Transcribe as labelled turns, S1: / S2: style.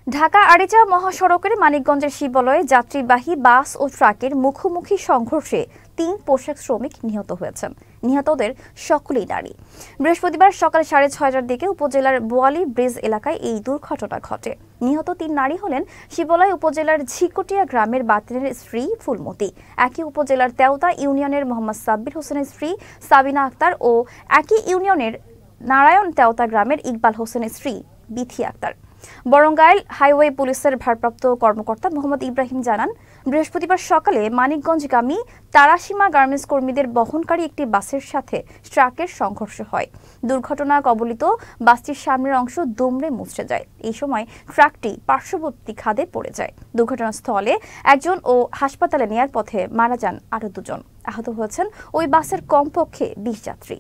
S1: ঢাকা আরিচা মহাসড়কের মানিকগঞ্জের শিবালয়ে যাত্রীবাহী বাস ও ট্রাকের মুখোমুখি সংঘর্ষে ৩ পোশাক শ্রমিক নিহত হয়েছেন। নিহতদের সকলেই নারী। বৃহস্পতিবার সকাল 6:30টার দিকে উপজেলার বোয়ালি ব্রিজ এলাকায় এই দুর্ঘটনা ঘটে। নিহত ৩ নারী হলেন শিবালয় উপজেলার ঝিকটিয়া গ্রামের বাতিনের স্ত্রী ফুলমতি, একই উপজেলার তেওতা ইউনিয়নের মোহাম্মদ সাব্বির হোসেনের স্ত্রী সাবিনা আক্তার ও একই ইউনিয়নের নারায়ণ তেওতা গ্রামের ইকবাল হোসেনের স্ত্রী বিথি আক্তার। বরঙ্গাইল হাইওয়ে পুলিশের ভারপ্রাপ্ত কর্মকর্তা মোহাম্মদ ইব্রাহিম জানান, বৃহস্পতিবার সকালে মানিকগঞ্জগামী তারাসীমা গার্মেন্টস কর্মীদের বহনকারী একটি বাসের সাথে ট্রাকের সংঘর্ষ হয়। দুর্ঘটনা কবলিত বাসটির সামনের অংশ দুমড়ে মুচড়ে যায়। এই সময় ট্রাকটি পার্শ্ববর্তী খাদে পড়ে যায়। দুর্ঘটনাস্থলে একজন ও হাসপাতালে নেয়ার পথে মারা যান আরও 2 জন। আহত হয়েছেন ওই বাসের কমপক্ষে 20 যাত্রী।